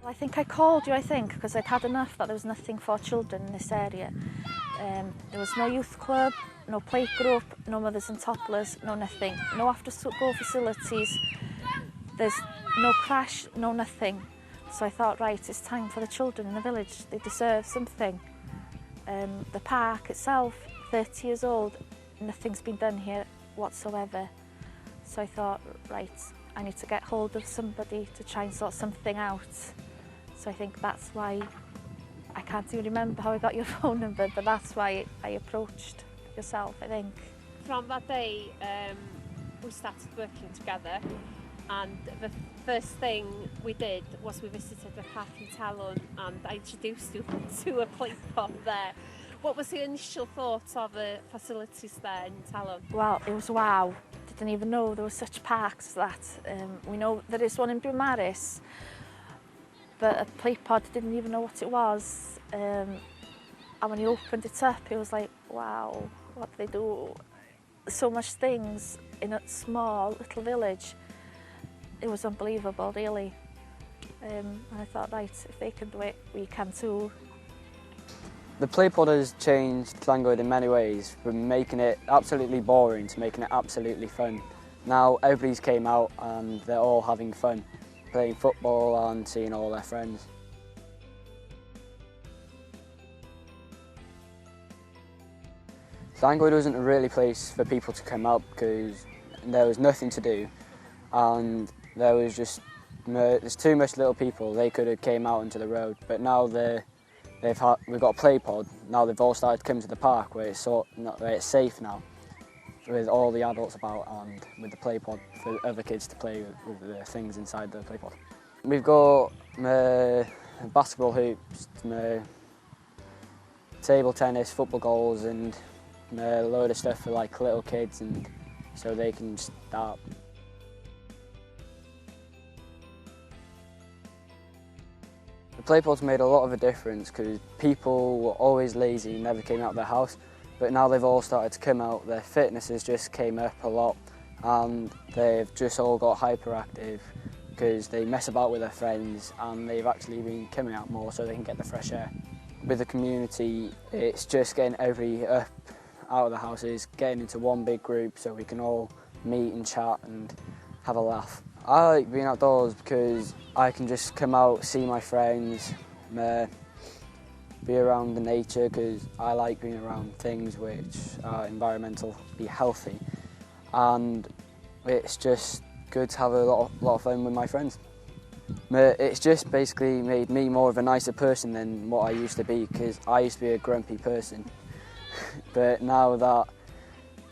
I think I called you, because I'd had enough that there was nothing for children in this area. There was no youth club, no playgroup, no mothers and toddlers, no nothing. No after-school facilities, there's no crash, no nothing. So I thought, right, it's time for the children in the village. They deserve something. The park itself, 30 years old, nothing's been done here whatsoever. So I thought, right, I need to get hold of somebody to try and sort something out. So I think that's why, I can't even remember how I got your phone number, but that's why I approached yourself, I think. From that day, we started working together, and the first thing we did was we visited the park in Talon, and I introduced you to a play pot there. What was the initial thoughts of the facilities there in Talon? Well, it was wow. Didn't even know there were such parks as that. We know there is one in Beaumaris, but a play pod, didn't even know what it was. And when you opened it up, it was like, wow, what do they do? So much things in a small little village. It was unbelievable, really. And I thought, right, if they can do it, we can too. The play pod has changed Llangoed in many ways, from making it absolutely boring to making it absolutely fun. Now everybody's came out and they're all having fun, playing football and seeing all their friends. Llangoed wasn't a really place for people to come out because there was nothing to do, and there's too much little people. They could have came out into the road, but now we've got a play pod. Now they've all started to come to the park where it's safe now, with all the adults about and with the play pod for other kids to play with the things inside the play pod. We've got basketball hoops, table tennis, football goals, and a load of stuff for like little kids, and so they can start. The play pod's made a lot of a difference because people were always lazy and never came out of their house, but now they've all started to come out. Their fitness has just came up a lot, and they've just all got hyperactive because they mess about with their friends, and they've actually been coming out more so they can get the fresh air. With the community, it's just getting everybody up out of the houses, getting into one big group so we can all meet and chat and have a laugh. I like being outdoors because I can just come out, see my friends, be around the nature, because I like being around things which are environmental, be healthy, and it's just good to have a lot of fun with my friends. It's just basically made me more of a nicer person than what I used to be, because I used to be a grumpy person. But now that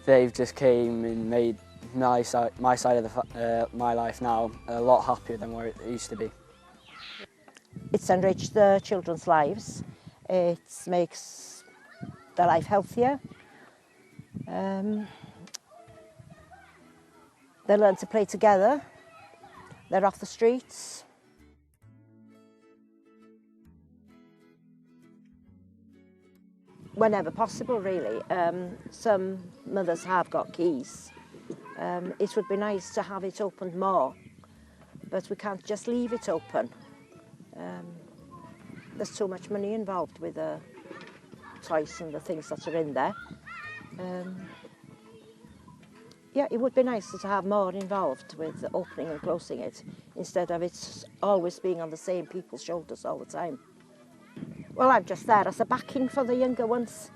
they've just came and made my side of my life now a lot happier than where it used to be. It's enriched the children's lives. It makes their life healthier. They learn to play together. They're off the streets. Whenever possible, really. Some mothers have got keys. It would be nice to have it opened more, but we can't just leave it open. There's too much money involved with the toys and the things that are in there. Yeah, it would be nice to have more involved with opening and closing it, instead of it always being on the same people's shoulders all the time. Well, I'm just there as a backing for the younger ones.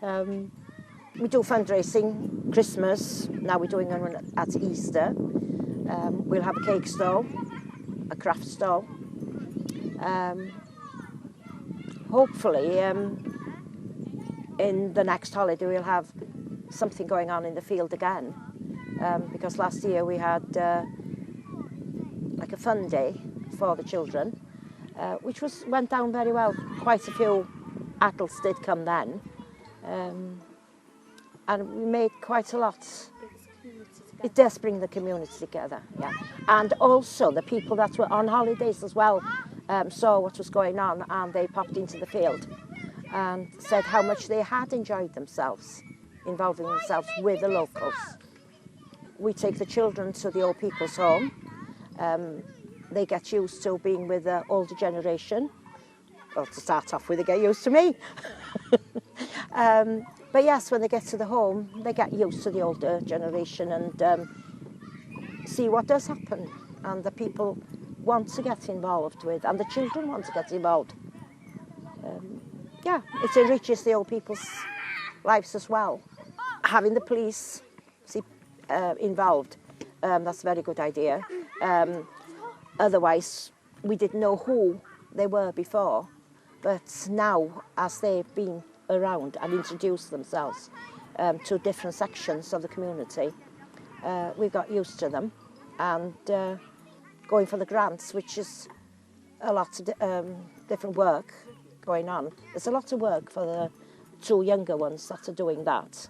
We do fundraising, Christmas, now we're doing one at Easter. We'll have a cake stall, a craft stall. Hopefully, in the next holiday we'll have something going on in the field again. Because last year we had like a fun day for the children, which went down very well. Quite a few adults did come then, and we made quite a lot. It does bring the community together, yeah. And also the people that were on holidays as well saw what was going on, and they popped into the field and said how much they had enjoyed themselves, involving themselves with the locals. We take the children to the old people's home. they get used to being with the older generation. Well, to start off with, they get used to me. But yes, when they get to the home, they get used to the older generation and see what does happen. And the people want to get involved with, and the children want to get involved. Yeah, it enriches the old people's lives as well. Having the police involved, that's a very good idea. Otherwise, we didn't know who they were before. But now, as they've been around and introduced themselves to different sections of the community, we got used to them and going for the grants, which is a lot of different work going on. There's a lot of work for the two younger ones that are doing that.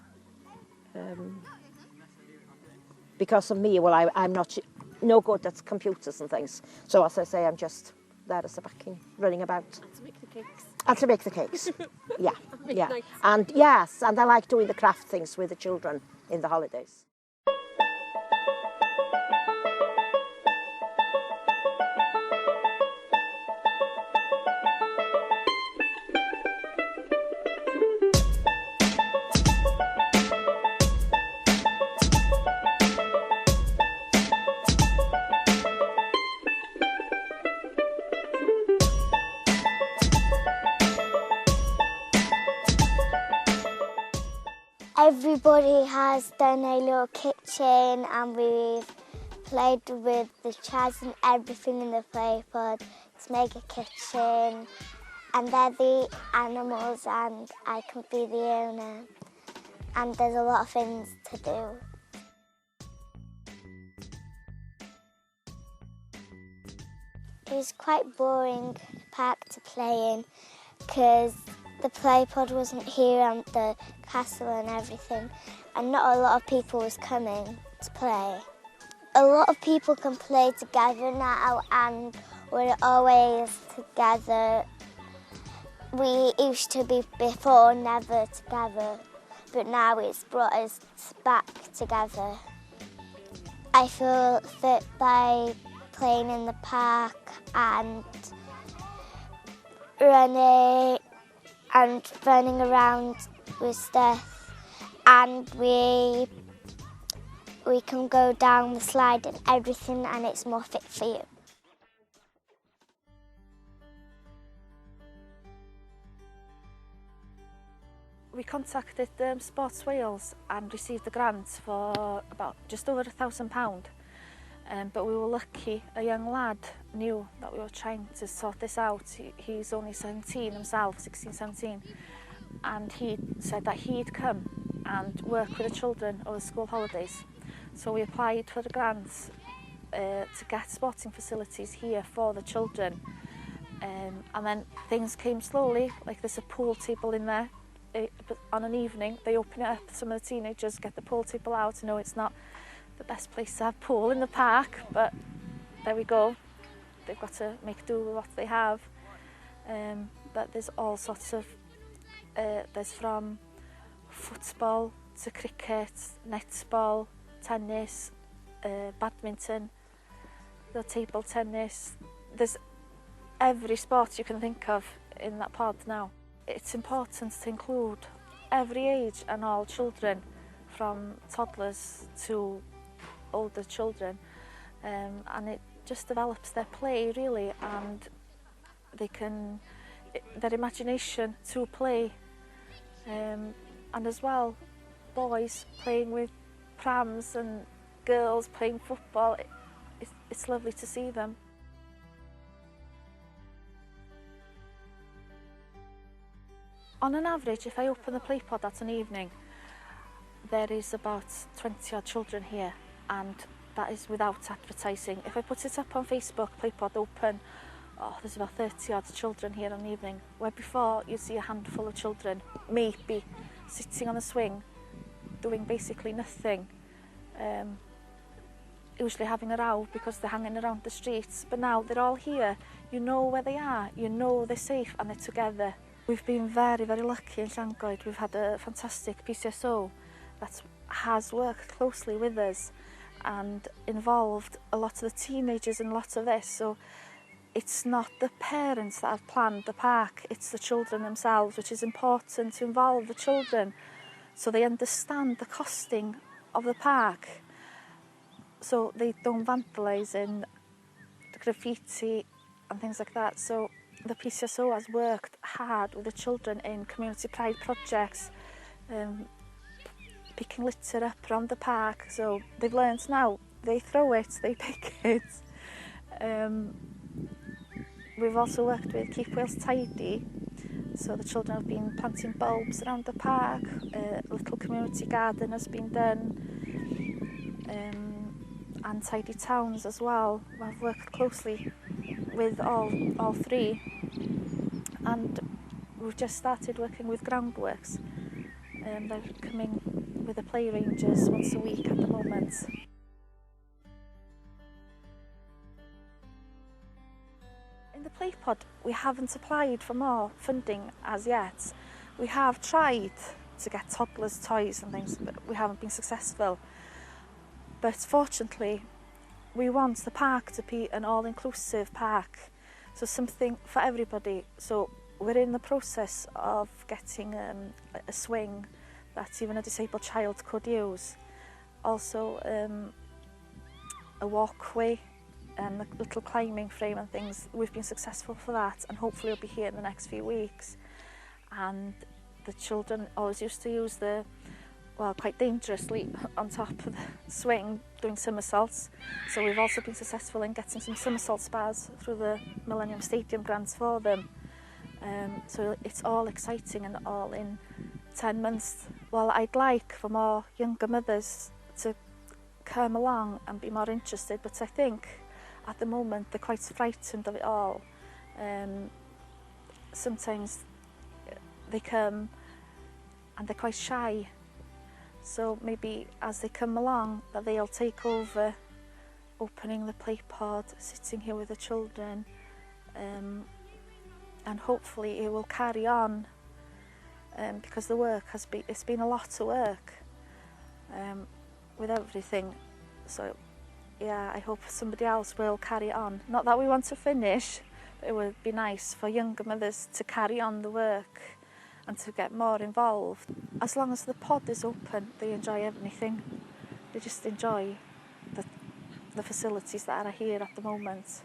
Because of me, well, I'm not no good at computers and things. So as I say, I'm just there as a backing, running about. And to make the cakes. And to make the cakes, yeah, yeah. Nice. And yes, and I like doing the craft things with the children in the holidays. Everybody has done a little kitchen and we've played with the chairs and everything in the play pod to make a kitchen. And they're the animals and I can be the owner. And there's a lot of things to do. It was quite boring park to play in because the play pod wasn't here and the castle and everything, and not a lot of people was coming to play. A lot of people can play together now and we're always together. We used to be before never together, but now it's brought us back together. I feel fit by playing in the park and running around with stuff, and we can go down the slide and everything, and it's more fit for you. We contacted Sports Wales and received the grant for about just over £1,000. But we were lucky, a young lad knew that we were trying to sort this out. He's only 17 himself, 16, 17. And he said that he'd come and work with the children over school holidays. So we applied for the grants to get sporting facilities here for the children. And then things came slowly, like there's a pool table in there. On an evening, they open it up, some of the teenagers get the pool table out. No, it's not the best place to have pool in the park, but there we go. They've got to make do with what they have. But there's all sorts of, there's from football to cricket, netball, tennis, badminton, the table tennis. There's every sport you can think of in that pod now. It's important to include every age and all children, from toddlers to older children, and it just develops their play really, and their imagination to play, and as well boys playing with prams and girls playing football. It's lovely to see them. On an average, if I open the play pod at an evening, there is about 20 odd children here, and that is without advertising. If I put it up on Facebook, play pod open, there's about 30 odd children here on an evening, where before you'd see a handful of children maybe sitting on a swing doing basically nothing, usually having a row because they're hanging around the streets. But now they're all here, you know where they are, you know they're safe and they're together. We've been very, very lucky in Llangoed. We've had a fantastic PCSO that has worked closely with us, and involved a lot of the teenagers in a lot of this. So it's not the parents that have planned the park, it's the children themselves, which is important to involve the children so they understand the costing of the park, so they don't vandalise in the graffiti and things like that. So the PCSO has worked hard with the children in community pride projects, picking litter up around the park. So they've learned now, they throw it, they pick it. We've also worked with Keep Wales Tidy, so the children have been planting bulbs around the park, a little community garden has been done, and Tidy Towns as well. I've worked closely with all three, and we've just started working with Groundworks. They're coming with the play ranges once a week at the moment. In the play pod, we haven't applied for more funding as yet. We have tried to get toddlers' toys and things, but we haven't been successful. But fortunately, we want the park to be an all-inclusive park, so something for everybody. So we're in the process of getting a swing that even a disabled child could use. Also a walkway and a little climbing frame and things. We've been successful for that, and hopefully it'll be here in the next few weeks. And the children always used to use the, well, quite dangerously on top of the swing doing somersaults. So we've also been successful in getting some somersault spas through the Millennium Stadium grants for them. So it's all exciting and all in 10 months. Well, I'd like for more younger mothers to come along and be more interested, but I think at the moment they're quite frightened of it all. Sometimes they come and they're quite shy, so maybe as they come along that they'll take over opening the play pod, sitting here with the children, and hopefully it will carry on, because the work it's been a lot of work with everything. So yeah, I hope somebody else will carry on. Not that we want to finish, but it would be nice for younger mothers to carry on the work and to get more involved. As long as the pod is open, they enjoy everything. They just enjoy the facilities that are here at the moment.